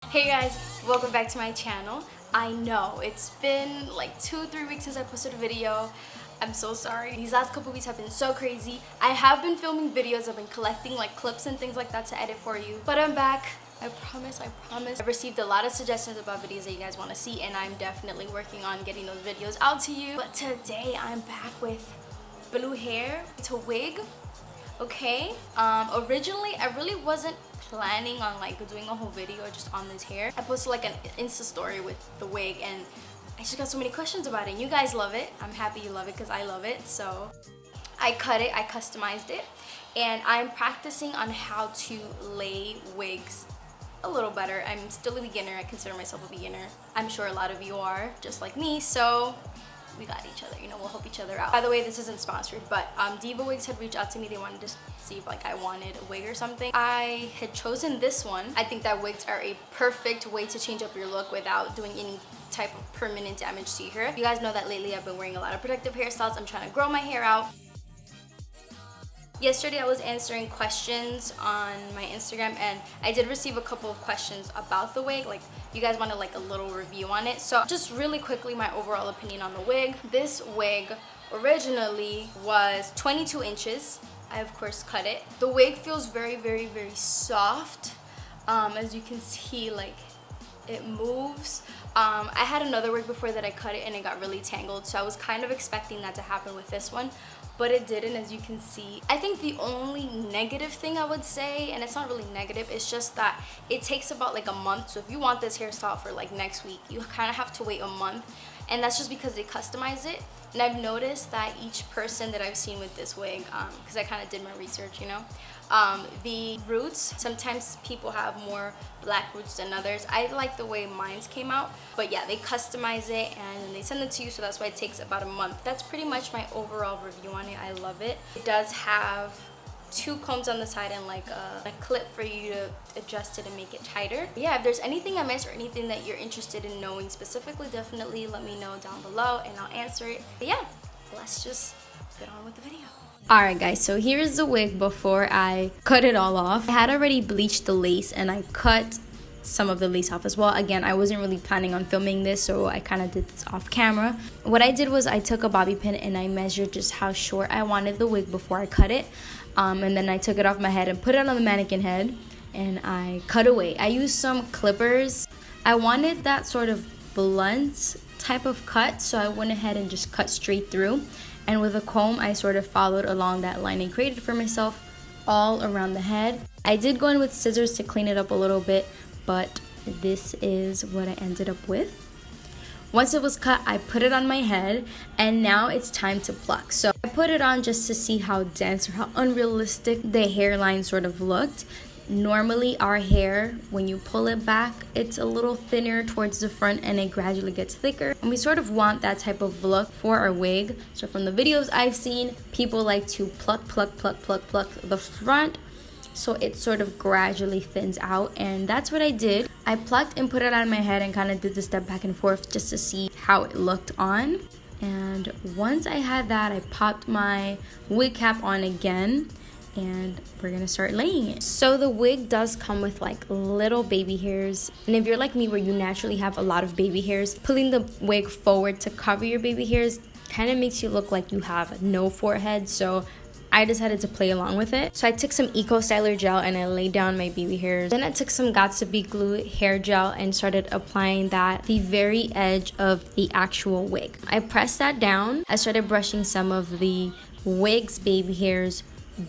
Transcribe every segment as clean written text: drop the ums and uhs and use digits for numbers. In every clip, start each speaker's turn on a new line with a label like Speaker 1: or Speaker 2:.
Speaker 1: Hey guys, welcome back to my channel. I know it's been like 2-3 weeks since I posted a video. I'm so sorry. These last couple weeks have been so crazy. I have been filming videos. I've been collecting like clips and things like that to edit for you. But I'm back. I promise. I've received a lot of suggestions about videos that you guys want to see, and I'm definitely working on getting those videos out to you. But today I'm back with blue hair. It's a wig. Okay, originally I really wasn't planning on like doing a whole video just on this hair. I posted like an Insta story with the wig and I just got so many questions about it, and you guys love it. I'm happy you love it because I love it. So I cut it, I customized it, and I'm practicing on how to lay wigs a little better. I'm still a beginner. I consider myself a beginner. I'm sure a lot of you are just like me, so we got each other, you know, we'll help each other out. By the way, this isn't sponsored, but Diva Wigs had reached out to me. They wanted to see if like I wanted a wig or something. I had chosen this one. I think that wigs are a perfect way to change up your look without doing any type of permanent damage to your hair. You guys know that lately I've been wearing a lot of protective hairstyles. I'm trying to grow my hair out. Yesterday I was answering questions on my Instagram, and I did receive a couple of questions about the wig. Like, you guys wanted like a little review on it. So just really quickly, my overall opinion on the wig. This wig originally was 22 inches. I of course cut it. The wig feels very, very, very soft. As you can see, like it moves. I had another wig before that I cut it and it got really tangled, so I was kind of expecting that to happen with this one, but it didn't, as you can see. I think the only negative thing I would say, and it's not really negative, it's just that it takes about like a month. So if you want this hairstyle for like next week, you kind of have to wait a month, and that's just because they customize it. And I've noticed that each person that I've seen with this wig, because I kind of did my research, you know, the roots, sometimes people have more black roots than others. I like the way mine's came out, but yeah, they customize it and then they send it to you, so that's why it takes about a month. That's pretty much my overall review on it. I love it. It does have 2 combs on the side and like a clip for you to adjust it and make it tighter. But yeah, if there's anything I missed or anything that you're interested in knowing specifically, definitely let me know down below and I'll answer it. But yeah, let's just get on with the video. Alright guys, so here's the wig before I cut it all off. I had already bleached the lace and I cut some of the lace off as well. Again, I wasn't really planning on filming this, so I kind of did this off camera. What I did was I took a bobby pin and I measured just how short I wanted the wig before I cut it. And then I took it off my head and put it on the mannequin head and I cut away. I used some clippers. I wanted that sort of blunt type of cut, so I went ahead and just cut straight through. And with a comb, I sort of followed along that line and created for myself all around the head. I did go in with scissors to clean it up a little bit, but this is what I ended up with. Once it was cut, I put it on my head, and now it's time to pluck. So I put it on just to see how dense or how unrealistic the hairline sort of looked. Normally our hair, when you pull it back, it's a little thinner towards the front and it gradually gets thicker, and we sort of want that type of look for our wig. So from the videos I've seen, people like to pluck the front so it sort of gradually thins out, and that's what I did. I plucked and put it on my head and kind of did the step back and forth just to see how it looked on. And once I had that, I popped my wig cap on again, and we're gonna start laying it. So the wig does come with like little baby hairs, and if you're like me where you naturally have a lot of baby hairs, pulling the wig forward to cover your baby hairs kind of makes you look like you have no forehead. So I decided to play along with it. So I took some Eco Styler gel and I laid down my baby hairs. Then I took some Got2b glue hair gel and started applying that at the very edge of the actual wig. I pressed that down. I started brushing some of the wig's baby hairs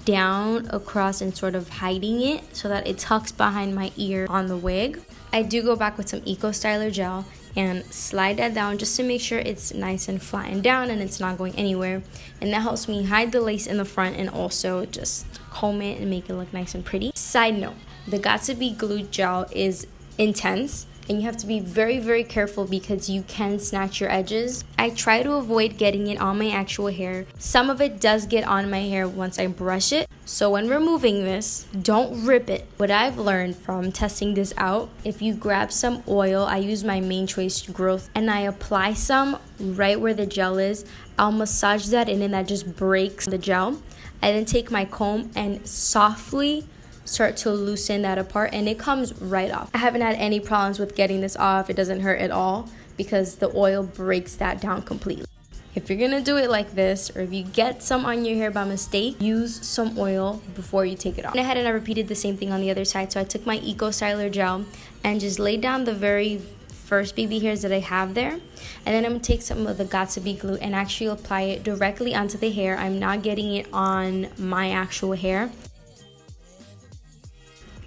Speaker 1: down across and sort of hiding it so that it tucks behind my ear on the wig. I do go back with some Eco Styler gel and slide that down just to make sure it's nice and flattened down and it's not going anywhere, and that helps me hide the lace in the front and also just comb it and make it look nice and pretty. Side note, the Got2b glue gel is intense and you have to be very, very careful because you can snatch your edges. I try to avoid getting it on my actual hair. Some of it does get on my hair once I brush it, so when removing this, don't rip it. What I've learned from testing this out, if you grab some oil, I use my Main Choice Growth, and I apply some right where the gel is, I'll massage that in and that just breaks the gel. I then take my comb and softly start to loosen that apart, and it comes right off. I haven't had any problems with getting this off. It doesn't hurt at all because the oil breaks that down completely. If you're gonna do it like this, or if you get some on your hair by mistake, use some oil before you take it off. And I had and I repeated the same thing on the other side. So I took my Eco Styler gel and just laid down the very first baby hairs that I have there. And then I'm gonna take some of the Got2b glue and actually apply it directly onto the hair. I'm not getting it on my actual hair.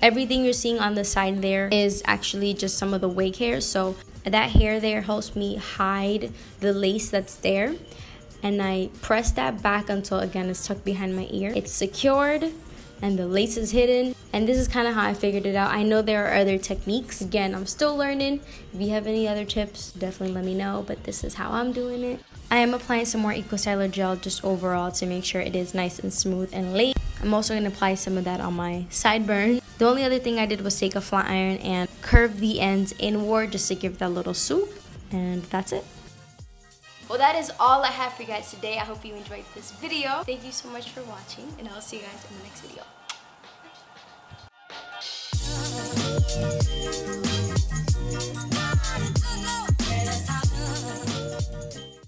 Speaker 1: Everything you're seeing on the side there is actually just some of the wig hair. So that hair there helps me hide the lace that's there. And I press that back until, again, it's tucked behind my ear. It's secured and the lace is hidden. And this is kind of how I figured it out. I know there are other techniques. Again, I'm still learning. If you have any other tips, definitely let me know. But this is how I'm doing it. I am applying some more Eco Styler gel just overall to make sure it is nice and smooth and laid. I'm also going to apply some of that on my sideburn. The only other thing I did was take a flat iron and curve the ends inward just to give that little swoop. And that's it. Well, that is all I have for you guys today. I hope you enjoyed this video. Thank you so much for watching, and I'll see you guys in the next video. Bye.